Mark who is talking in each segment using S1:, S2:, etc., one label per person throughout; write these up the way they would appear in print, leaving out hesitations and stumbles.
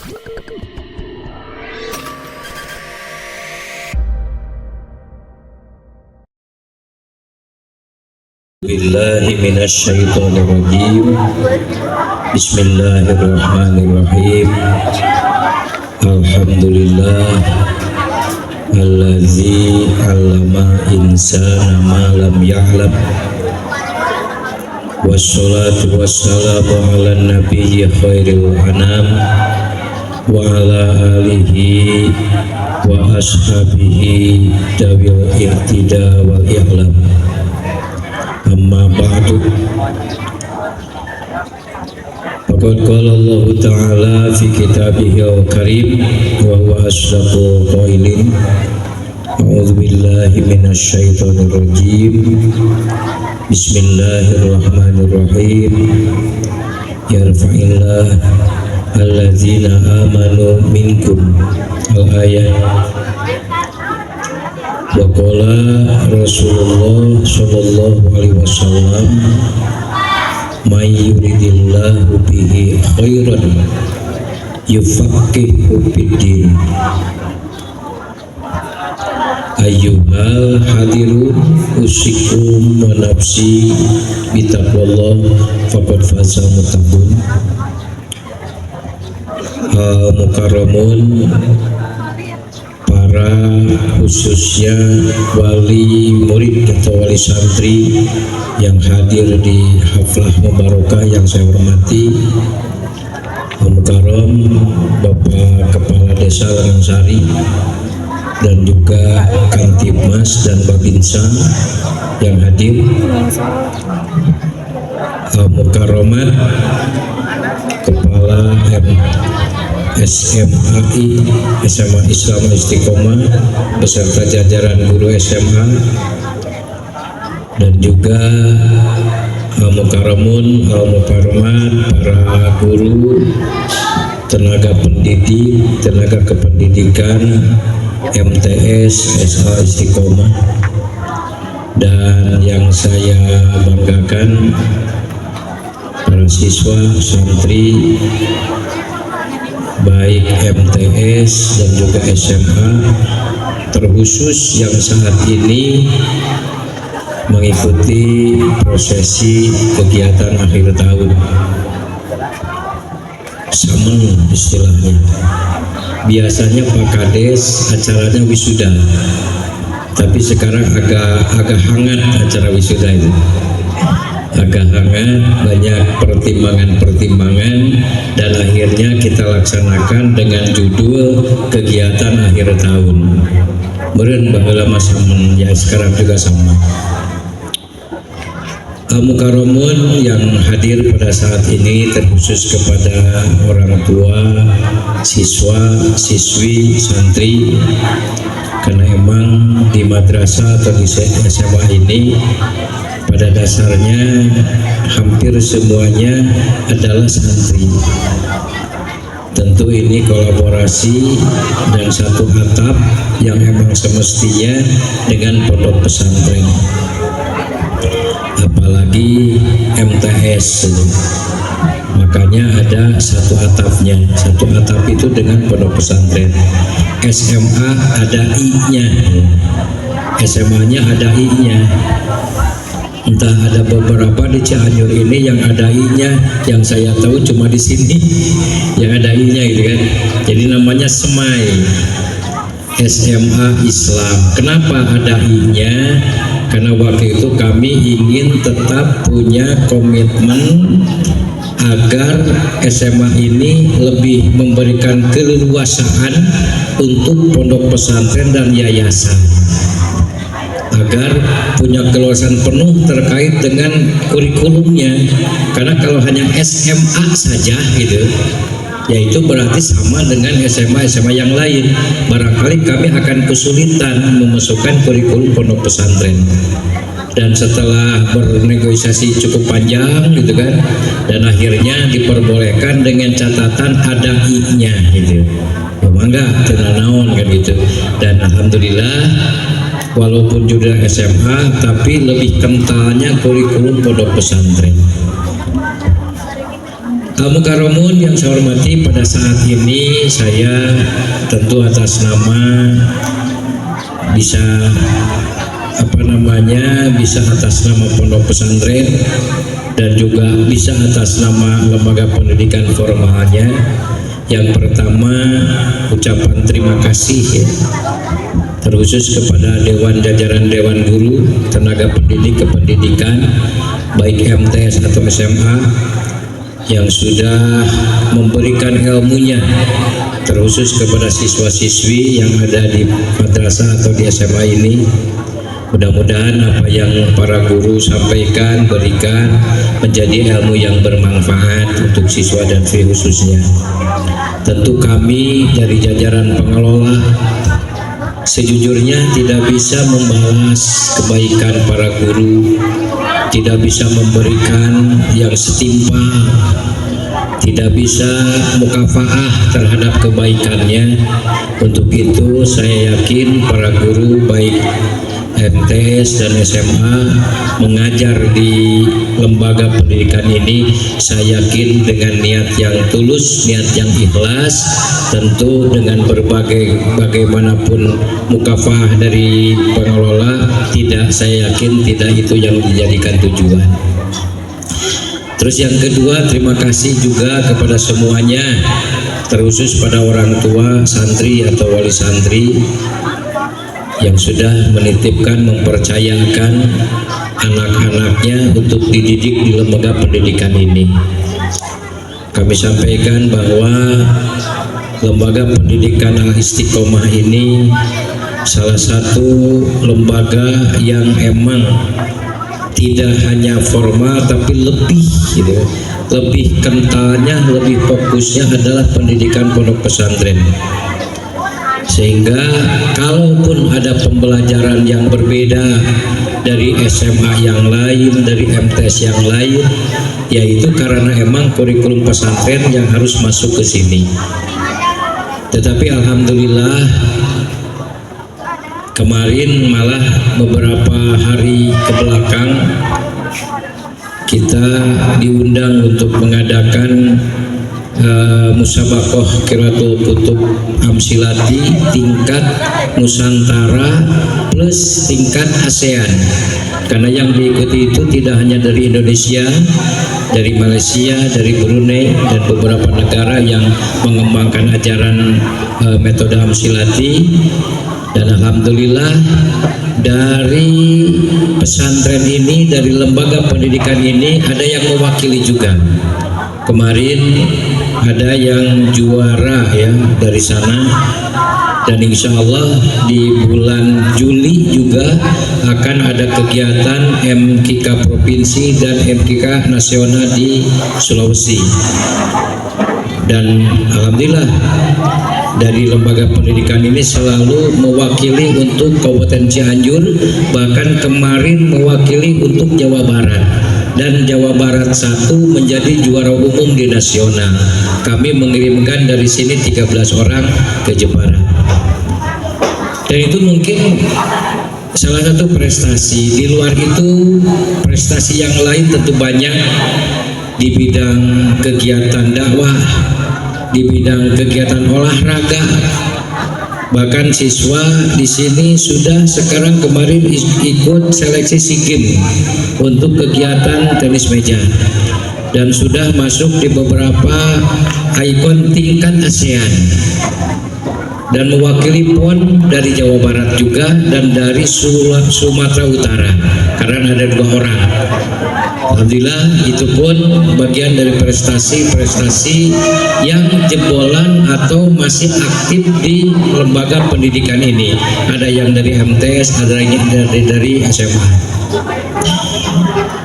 S1: Billahi minasyaitonirrajim. Bismillahirrahmanirrahim. Alhamdulillah allazi 'allama insana ma lam ya'lam. Wassalatu wassalamu ala nabiyyi khairil anam wa ala alihi wa ashabihi dawil ihtida wal i'lam. Amma ba'du. Faqad qala Allah Ta'ala fi kitabihil karim wa huwa asdaqul qailin. A'udzu billahi minasy syaithanir rajim. Bismillahirrahmanirrahim. Yarfa'illah alladzina amanu minkum. Al-ayat. Wa qala Rasulullah sallallahu alaihi wasallam, may yuridillahu bihi khairan yufaqihu fiddin. Ayyuhal hadirun, usikum wa nafsi bitaqwallah faqad faza muttaqun. Mukarramun, para khususnya wali murid atau wali santri yang hadir di haflah mubarakah yang saya hormati, Mukarram Bapak Kepala Desa Larangsari dan juga Kantipmas dan Babinsa yang hadir, Mukarramat Kepala SMAI, SMA Islam Istiqomah beserta jajaran guru SMA, dan juga Mukarramun, Al-Mukarramat, para guru, tenaga pendidik, tenaga kependidikan MTS SA Istiqomah, dan yang saya banggakan para siswa santri baik MTS dan juga SMA, terkhusus yang saat ini mengikuti prosesi kegiatan akhir tahun, samen istilahnya. Biasanya Pak Kades acaranya wisuda, tapi sekarang agak hangat acara wisuda itu. Agak hangat, banyak pertimbangan-pertimbangan, dan akhirnya kita laksanakan dengan judul kegiatan akhir tahun. Meren baheula samen, ya sekarang juga sama. Mukarramun yang hadir pada saat ini terkhusus kepada orang tua, siswa, siswi, santri, karena emang di madrasah atau di SMA ini pada dasarnya hampir semuanya adalah santri. Tentu ini kolaborasi dan satu atap yang emang semestinya dengan pondok pesantren, apalagi MTS, makanya ada satu atapnya. Satu atap itu dengan pondok pesantren. SMA ada I-nya, SMA-nya ada I-nya. Entah ada beberapa di Cianjur ini yang ada I-nya, yang saya tahu cuma di sini yang ada I-nya gitu kan. Jadi namanya SEMAI, SMA Islam. Kenapa ada I-nya? Karena waktu itu kami ingin tetap punya komitmen agar SMA ini lebih memberikan keleluasaan untuk pondok pesantren dan yayasan, agar punya keleluasaan penuh terkait dengan kurikulumnya. Karena kalau hanya SMA saja gitu, yaitu berarti sama dengan SMA yang lain, barangkali kami akan kesulitan memasukkan kurikulum pondok pesantren. Dan setelah bernegosiasi cukup panjang gitu kan, dan akhirnya diperbolehkan dengan catatan ada I-nya gitu. Bangga tenanaon kan gitu. Dan alhamdulillah walaupun juga SMA tapi lebih kentalnya kurikulum pondok pesantren. Al-Mukarramun yang saya hormati, pada saat ini saya tentu atas nama bisa bisa atas nama pondok pesantren dan juga bisa atas nama lembaga pendidikan formalnya. Yang pertama, ucapan terima kasih ya, terkhusus kepada Dewan Jajaran Dewan Guru Tenaga Pendidik Kependidikan baik MTS atau SMA yang sudah memberikan ilmunya, terkhusus kepada siswa-siswi yang ada di madrasah atau di SMA ini. Mudah-mudahan apa yang para guru sampaikan, berikan menjadi ilmu yang bermanfaat untuk siswa dan siswi khususnya. Tentu kami dari jajaran pengelola sejujurnya tidak bisa membalas kebaikan para guru, tidak bisa memberikan yang setimpal, tidak bisa mukafaah terhadap kebaikannya. Untuk itu saya yakin para guru baik MTS dan SMA mengajar di lembaga pendidikan ini, saya yakin dengan niat yang tulus, niat yang ikhlas, tentu dengan bagaimanapun mukafah dari pengelola, saya yakin tidak itu yang dijadikan tujuan. Terus yang kedua, terima kasih juga kepada semuanya, terkhusus pada orang tua santri atau wali santri yang sudah menitipkan, mempercayakan anak-anaknya untuk dididik di lembaga pendidikan ini. Kami sampaikan bahwa lembaga pendidikan Al-Istiqomah ini salah satu lembaga yang emang tidak hanya formal tapi lebih gitu, lebih kentalnya, lebih fokusnya adalah pendidikan pondok pesantren. Sehingga kalaupun ada pembelajaran yang berbeda dari SMA yang lain, dari MTS yang lain, yaitu karena emang kurikulum pesantren yang harus masuk ke sini. Tetapi alhamdulillah kemarin malah beberapa hari ke belakang kita diundang untuk mengadakan musabaqah Qiraatul Kutub Amsilati tingkat Nusantara plus tingkat ASEAN, karena yang diikuti itu tidak hanya dari Indonesia, dari Malaysia, dari Brunei dan beberapa negara yang mengembangkan ajaran metode Amsilati. Dan alhamdulillah dari pesantren ini, dari lembaga pendidikan ini ada yang mewakili juga. Kemarin ada yang juara ya dari sana, dan insya Allah di bulan Juli juga akan ada kegiatan MKK Provinsi dan MKK Nasional di Sulawesi. Dan alhamdulillah dari lembaga pendidikan ini selalu mewakili untuk Kabupaten Cianjur, bahkan kemarin mewakili untuk Jawa Barat. Dan Jawa Barat 1 menjadi juara umum di nasional. Kami mengirimkan dari sini 13 orang ke Jepara. Dan itu mungkin salah satu prestasi. Di luar itu prestasi yang lain tentu banyak di bidang kegiatan dakwah, di bidang kegiatan olahraga. Bahkan siswa di sini sudah sekarang kemarin ikut seleksi SEA Games untuk kegiatan tenis meja dan sudah masuk di beberapa ikon tingkat ASEAN dan mewakili PON dari Jawa Barat juga dan dari Sumatera Utara, karena ada 2 orang. Alhamdulillah itu pun bagian dari prestasi-prestasi yang jebolan atau masih aktif di lembaga pendidikan ini. Ada yang dari MTS, ada yang dari SMA.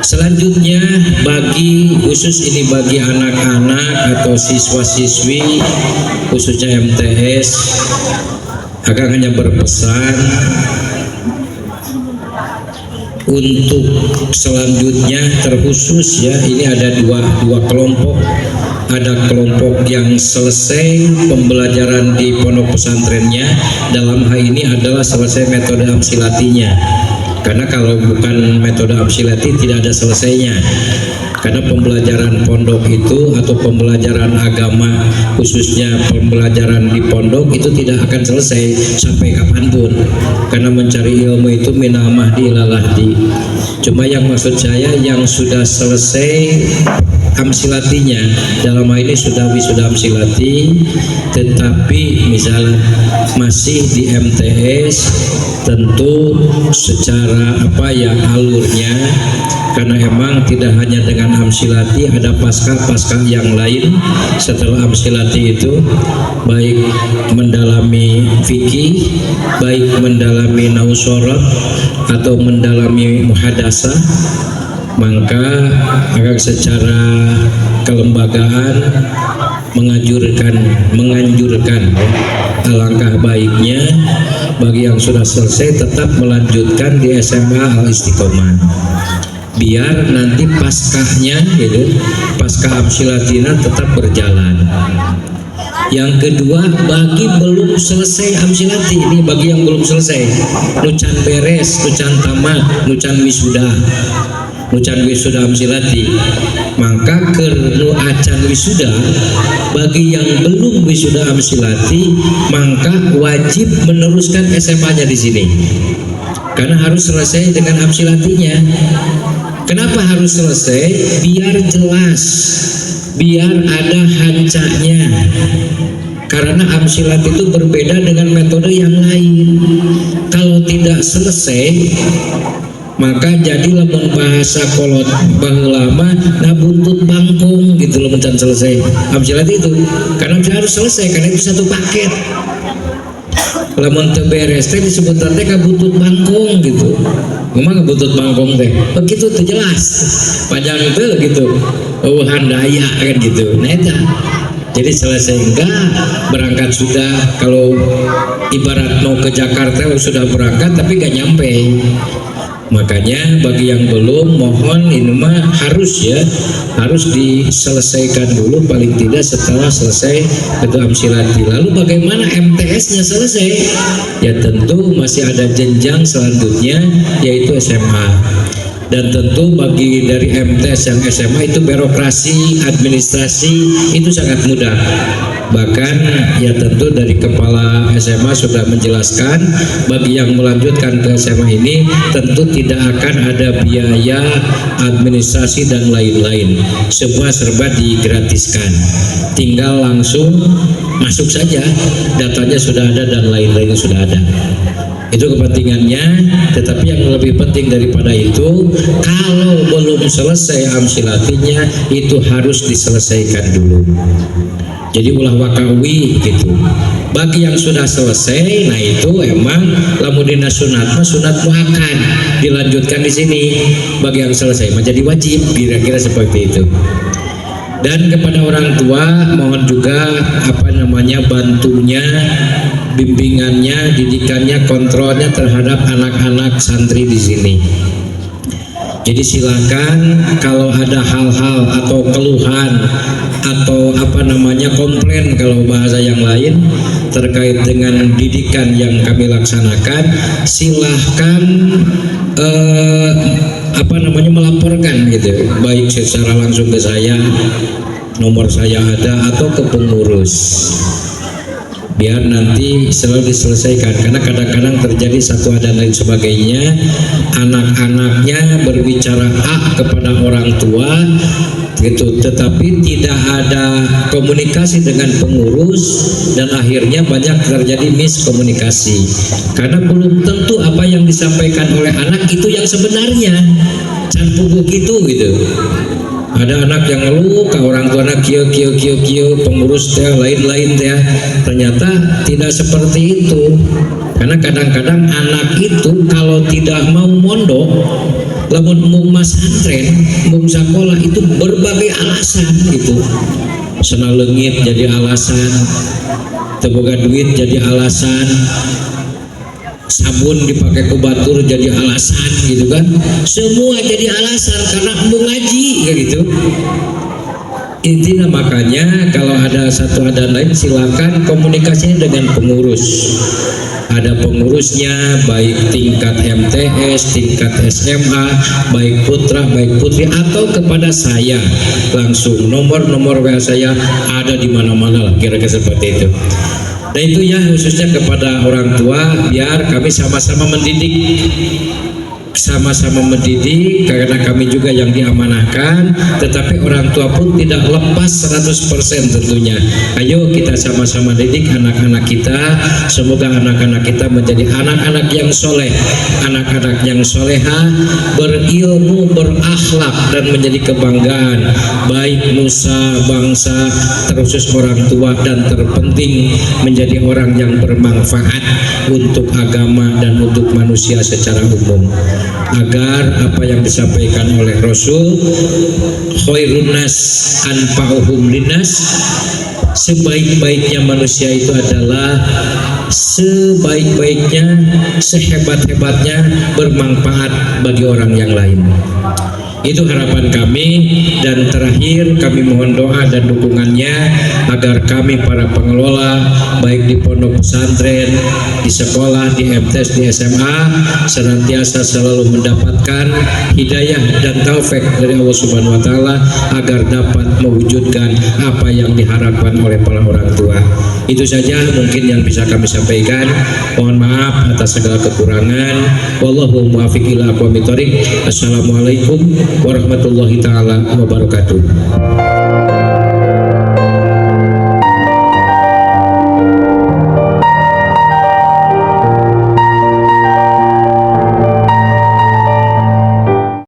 S1: Selanjutnya khusus ini bagi anak-anak atau siswa-siswi khususnya MTS, akan hanya berpesan untuk selanjutnya terkhusus ya, ini ada dua kelompok. Ada kelompok yang selesai pembelajaran di pondok pesantrennya, dalam hal ini adalah selesai metode Amsilatinya, karena kalau bukan metode Amsilati tidak ada selesainya. Karena pembelajaran pondok itu atau pembelajaran agama, khususnya pembelajaran di pondok itu tidak akan selesai sampai kapanpun. Karena mencari ilmu itu minal mahdi ilal lahdi. Cuma yang maksud saya yang sudah selesai amsilatinya, dalam hal ini sudah wisuda amsilati, tetapi misalnya masih di MTS, tentu secara alurnya, karena emang tidak hanya dengan amsilati, ada pasca yang lain setelah amsilati itu, baik mendalami fikih, baik mendalami nausorot atau mendalami muhadasah, maka agar secara kelembagaan menganjurkan alangkah baiknya bagi yang sudah selesai tetap melanjutkan di SMA Al Istiqomah, biar nanti paskahnya gitu, pasca amsilatina tetap berjalan. Yang kedua, bagi belum selesai amsilati, ini bagi yang belum selesai, nucan beres, nucan tamat, nucan wisuda amsilati, maka kernu acan wisuda, bagi yang belum wisuda amsilati maka wajib meneruskan SMA-nya di sini, karena harus selesai dengan amsilatinya. Kenapa harus selesai? Biar jelas, biar ada hancanya. Karena amsilat itu berbeda dengan metode yang lain. Kalau tidak selesai, maka jadi lamun bahasa kolot baheulama nah buntut bangkong gitu loh, mencan selesai amsilat itu. Karena harus selesai, karena itu satu paket. Lamun teu beres teh disebut teh kabutut bangkong gitu. Memang kabutut bangkong teh begitu tuh jelas panjang itu gitu, handaya kan gitu. Nah itu jadi selesai enggak, berangkat sudah. Kalau ibarat mau ke Jakarta sudah berangkat tapi gak nyampe. Makanya bagi yang belum, mohon ini mah harus diselesaikan dulu paling tidak setelah selesai itu amsilati. Lalu bagaimana MTS-nya selesai? Ya tentu masih ada jenjang selanjutnya yaitu SMA. Dan tentu bagi dari MTS yang SMA itu birokrasi, administrasi itu sangat mudah. Bahkan ya tentu dari kepala SMA sudah menjelaskan bagi yang melanjutkan ke SMA ini tentu tidak akan ada biaya administrasi dan lain-lain. Semua serba digratiskan. Tinggal langsung masuk saja, datanya sudah ada dan lain-lainnya sudah ada. Itu kepentingannya. Tetapi yang lebih penting daripada itu, kalau belum selesai amsilatinya itu harus diselesaikan dulu. Jadi ulah wakawi gitu. Bagi yang sudah selesai, nah itu emang lamudina sunat muakkad dilanjutkan di sini. Bagi yang selesai menjadi wajib, kira-kira seperti itu. Dan kepada orang tua mohon juga bantunya, bimbingannya, didikannya, kontrolnya terhadap anak-anak santri di sini. Jadi silakan kalau ada hal-hal atau keluhan atau komplain kalau bahasa yang lain terkait dengan didikan yang kami laksanakan, silahkan melaporkan gitu, baik secara langsung ke saya, nomor saya ada, atau ke pengurus, biar nanti selalu diselesaikan. Karena kadang-kadang terjadi satu dan lain sebagainya, anak-anaknya berbicara A kepada orang tua gitu, tetapi tidak ada komunikasi dengan pengurus, dan akhirnya banyak terjadi miskomunikasi karena belum tentu apa yang disampaikan oleh anak itu yang sebenarnya. Can pupuk itu gitu. Ada anak yang ngeluh ke orang tua, anak kio pengurus teh lain-lain teh, ternyata tidak seperti itu. Karena kadang-kadang anak itu kalau tidak mau mondok, lamun mau masantren, mau sekolah itu berbagai alasan gitu. Senang lengit jadi alasan, teboga duit jadi alasan, sabun dipakai ke batur jadi alasan gitu kan. Semua jadi alasan karena mau ngaji kayak gitu. Intinya makanya kalau ada satu ada lain silakan komunikasinya dengan pengurus. Ada pengurusnya baik tingkat MTS, tingkat SMA, baik putra, baik putri atau kepada saya langsung nomor WA saya ada di mana-mana lah kira-kira seperti itu. Dan itu ya khususnya kepada orang tua biar kami sama-sama mendidik karena kami juga yang diamanahkan, tetapi orang tua pun tidak lepas 100% tentunya. Ayo kita sama-sama didik anak-anak kita, semoga anak-anak kita menjadi anak-anak yang soleh, anak-anak yang soleha, berilmu, berakhlak dan menjadi kebanggaan baik nusa bangsa, terkhusus orang tua, dan terpenting menjadi orang yang bermanfaat untuk agama dan untuk manusia secara umum. Agar apa yang disampaikan oleh Rasul, khairun nas anfa'uhum linnas, sebaik-baiknya manusia itu adalah sebaik-baiknya, sehebat-hebatnya bermanfaat bagi orang yang lain. Itu harapan kami, dan terakhir kami mohon doa dan dukungannya agar kami para pengelola baik di pondok pesantren, di sekolah, di MTS, di SMA senantiasa selalu mendapatkan hidayah dan taufik dari Allah Subhanahu wa taala agar dapat mewujudkan apa yang diharapkan oleh para orang tua. Itu saja mungkin yang bisa kami sampaikan. Mohon maaf atas segala kekurangan. Wallahu muwaffiq ila aqwamit thoriq. Assalamualaikum warahmatullahi taala wabarakatuh.